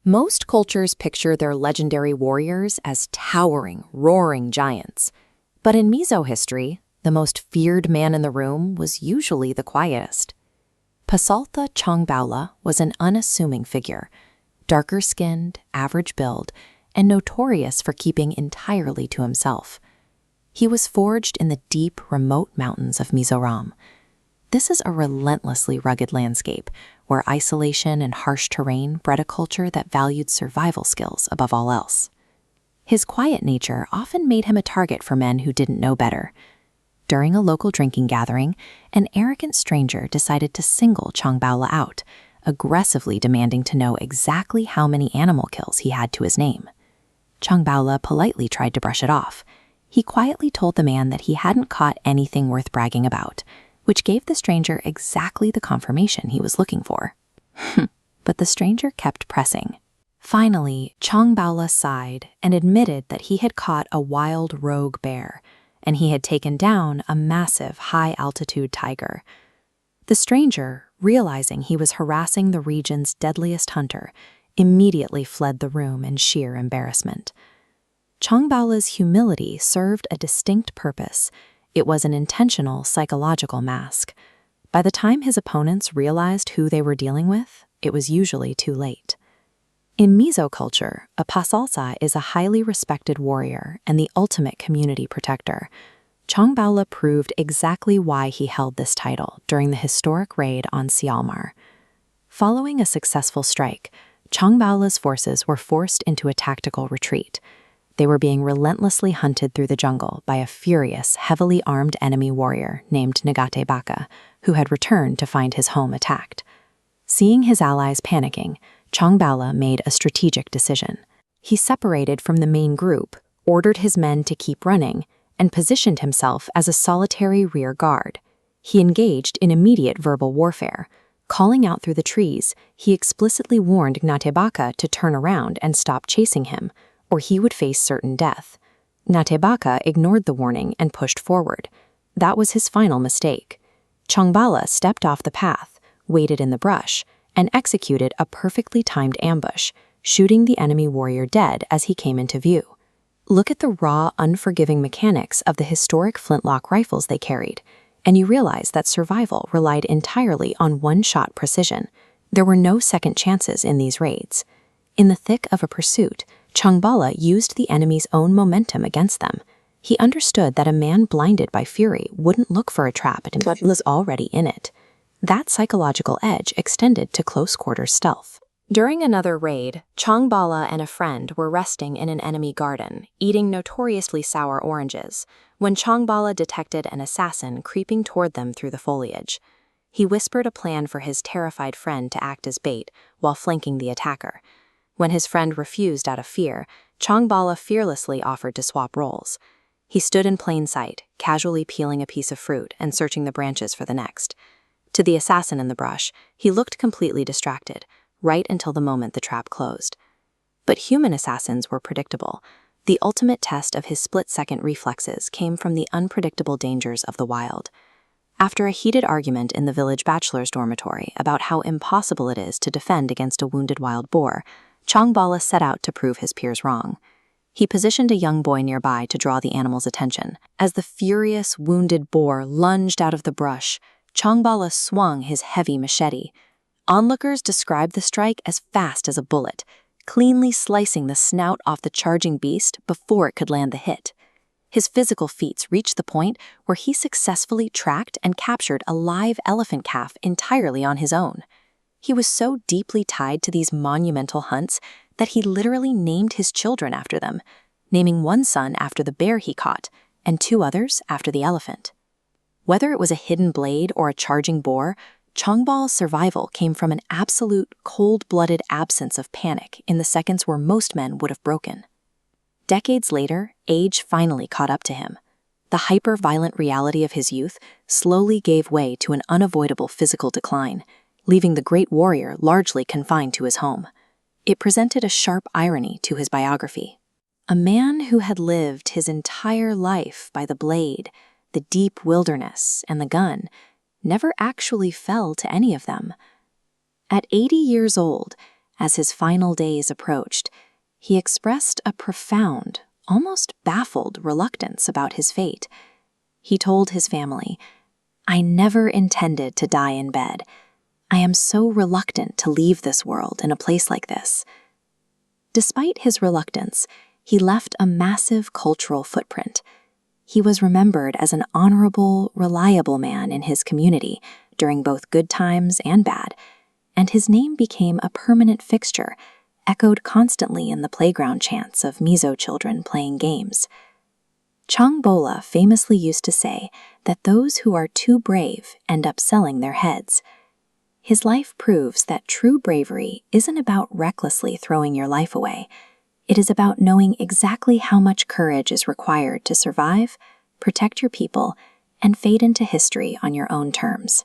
Most cultures picture their legendary warriors as towering, roaring giants. But in Mizo history, the most feared man in the room was usually the quietest. Pasaltha Chawngbawla was an unassuming figure, darker-skinned, average build, and notorious for keeping entirely to himself. He was forged in the deep, remote mountains of Mizoram. This is a relentlessly rugged landscape where isolation and harsh terrain bred a culture that valued survival skills above all else. His quiet nature often made him a target for men who didn't know better. During a local drinking gathering, an arrogant stranger decided to single Chawngbawla out, aggressively demanding to know exactly how many animal kills he had to his name. Chawngbawla politely tried to brush it off. He quietly told the man that he hadn't caught anything worth bragging about, which gave the stranger exactly the confirmation he was looking for. But the stranger kept pressing. Finally, Chawngbawla sighed and admitted that he had caught a wild rogue bear, and he had taken down a massive high-altitude tiger. The stranger, realizing he was harassing the region's deadliest hunter, immediately fled the room in sheer embarrassment. Chawngbawla's humility served a distinct purpose. It was an intentional psychological mask. By the time his opponents realized who they were dealing with, it was usually too late. In Mizo culture, a Pasaltha is a highly respected warrior and the ultimate community protector. Chawngbawla proved exactly why he held this title during the historic raid on Sialmar. Following a successful strike, Chawngbawla's forces were forced into a tactical retreat. They were being relentlessly hunted through the jungle by a furious, heavily armed enemy warrior named Baka, who had returned to find his home attacked. Seeing his allies panicking, Chawngbawla made a strategic decision. He separated from the main group, ordered his men to keep running, and positioned himself as a solitary rear guard. He engaged in immediate verbal warfare. Calling out through the trees, he explicitly warned Baka to turn around and stop chasing him, or he would face certain death. Baka ignored the warning and pushed forward. That was his final mistake. Chawngbawla stepped off the path, waited in the brush, and executed a perfectly timed ambush, shooting the enemy warrior dead as he came into view. Look at the raw, unforgiving mechanics of the historic flintlock rifles they carried, and you realize that survival relied entirely on one-shot precision. There were no second chances in these raids. In the thick of a pursuit, Chawngbawla used the enemy's own momentum against them. He understood that a man blinded by fury wouldn't look for a trap and was already in it. That psychological edge extended to close-quarters stealth. During another raid, Chawngbawla and a friend were resting in an enemy garden, eating notoriously sour oranges, when Chawngbawla detected an assassin creeping toward them through the foliage. He whispered a plan for his terrified friend to act as bait while flanking the attacker. When his friend refused out of fear, Chawngbawla fearlessly offered to swap roles. He stood in plain sight, casually peeling a piece of fruit and searching the branches for the next. To the assassin in the brush, he looked completely distracted, right until the moment the trap closed. But human assassins were predictable. The ultimate test of his split-second reflexes came from the unpredictable dangers of the wild. After a heated argument in the village bachelor's dormitory about how impossible it is to defend against a wounded wild boar, Chawngbawla set out to prove his peers wrong. He positioned a young boy nearby to draw the animal's attention. As the furious, wounded boar lunged out of the brush, Chawngbawla swung his heavy machete. Onlookers described the strike as fast as a bullet, cleanly slicing the snout off the charging beast before it could land the hit. His physical feats reached the point where he successfully tracked and captured a live elephant calf entirely on his own. He was so deeply tied to these monumental hunts that he literally named his children after them, naming one son after the bear he caught and two others after the elephant. Whether it was a hidden blade or a charging boar, Chawngbawla's survival came from an absolute, cold-blooded absence of panic in the seconds where most men would have broken. Decades later, age finally caught up to him. The hyper-violent reality of his youth slowly gave way to an unavoidable physical decline, leaving the great warrior largely confined to his home. It presented a sharp irony to his biography. A man who had lived his entire life by the blade, the deep wilderness, and the gun, never actually fell to any of them. At 80 years old, As his final days approached, he expressed a profound, almost baffled reluctance about his fate. He told his family, "I never intended to die in bed. I am so reluctant to leave this world in a place like this." Despite his reluctance, he left a massive cultural footprint. He was remembered as an honorable, reliable man in his community during both good times and bad, and his name became a permanent fixture, echoed constantly in the playground chants of Mizo children playing games. Chawngbawla famously used to say that those who are too brave end up selling their heads. His life proves that true bravery isn't about recklessly throwing your life away. It is about knowing exactly how much courage is required to survive, protect your people, and fade into history on your own terms.